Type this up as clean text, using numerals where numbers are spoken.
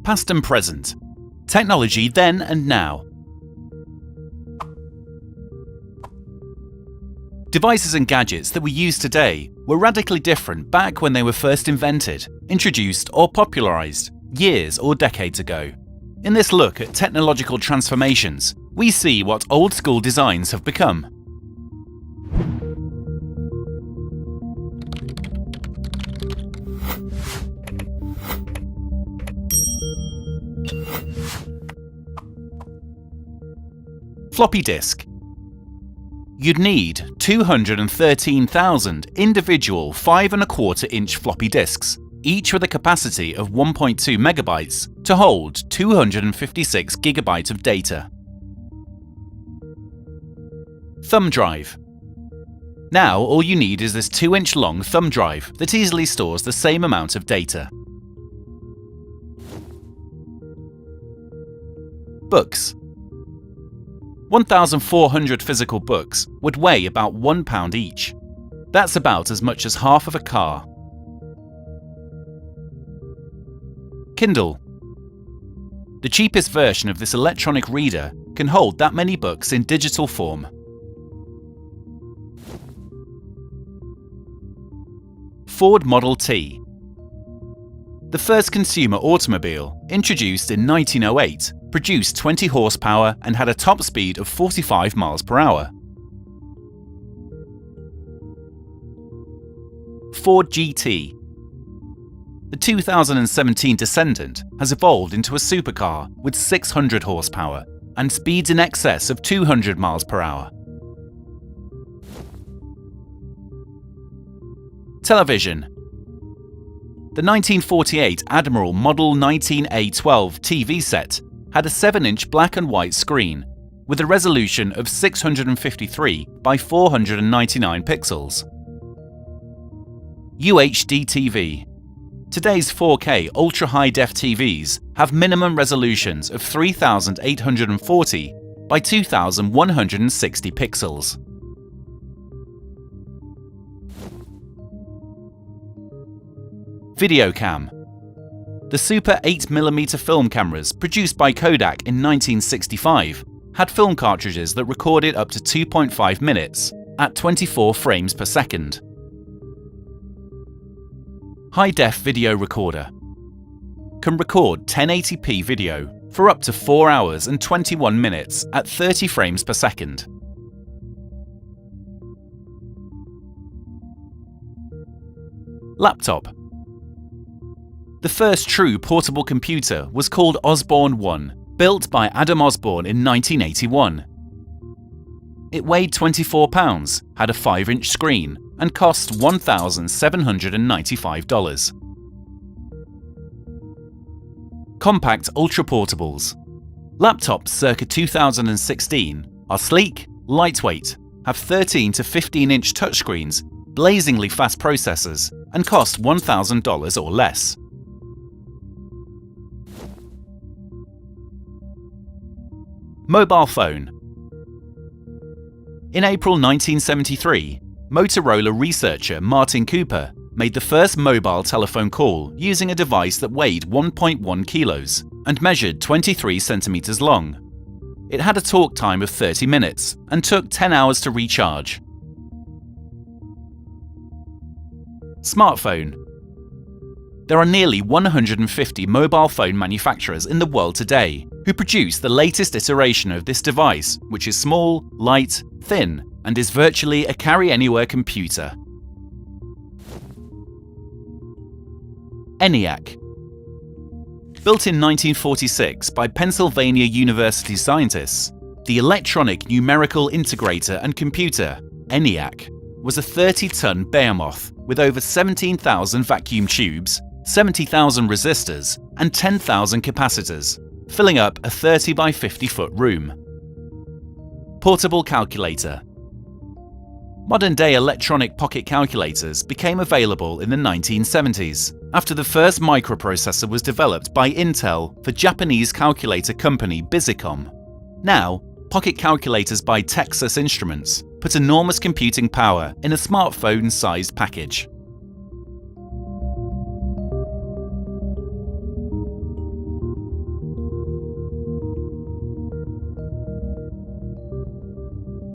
Past and present. Technology then and now. Devices and gadgets that we use today were radically different back when they were first invented, introduced or popularized years or decades ago. In this look at technological transformations, we see what old-school designs have become. Floppy disk. You'd need 213,000 individual 5¼ floppy disks, each with a capacity of 1.2 megabytes to hold 256 gigabytes of data. Thumb drive. Now all you need is this 2-inch long thumb drive that easily stores the same amount of data. Books. 1,400 physical books would weigh about £1 each. That's about as much as half of a car. Kindle. The cheapest version of this electronic reader can hold that many books in digital form. Ford Model T. The first consumer automobile, introduced in 1908, produced 20 horsepower and had a top speed of 45 miles per hour. Ford GT. The 2017 descendant has evolved into a supercar with 600 horsepower and speeds in excess of 200 miles per hour. Television. The 1948 Admiral Model 19A12 TV set had a 7-inch black and white screen with a resolution of 653 by 499 pixels. UHD TV. Today's 4K ultra-high-def TVs have minimum resolutions of 3,840 by 2,160 pixels. Videocam. The Super 8mm film cameras produced by Kodak in 1965 had film cartridges that recorded up to 2.5 minutes at 24 frames per second. High-def video recorder. Can record 1080p video for up to 4 hours and 21 minutes at 30 frames per second. Laptop. The first true portable computer was called Osborne 1, built by Adam Osborne in 1981. It weighed 24 pounds, had a 5-inch screen, and cost $1,795. Compact ultra-portables. Laptops circa 2016 are sleek, lightweight, have 13 to 15-inch touchscreens, blazingly fast processors, and cost $1,000 or less. Mobile phone. In April 1973, Motorola researcher Martin Cooper made the first mobile telephone call using a device that weighed 1.1 kilos and measured 23 centimeters long. It had a talk time of 30 minutes and took 10 hours to recharge. Smartphone. There are nearly 150 mobile phone manufacturers in the world today who produce the latest ituration of this device, which is small, light, thin, and is virtually a carry-anywhere computer. ENIAC. Built in 1946 by Pennsylvania University scientists, the Electronic Numerical Integrator and Computer, ENIAC, was a 30-ton behemoth with over 17,000 vacuum tubes, 70,000 resistors, and 10,000 capacitors, filling up a 30 by 50 foot room. Portable calculator. Modern-day electronic pocket calculators became available in the 1970s, after the first microprocessor was developed by Intel for Japanese calculator company Bizicom. Now, pocket calculators by Texas Instruments put enormous computing power in a smartphone-sized package.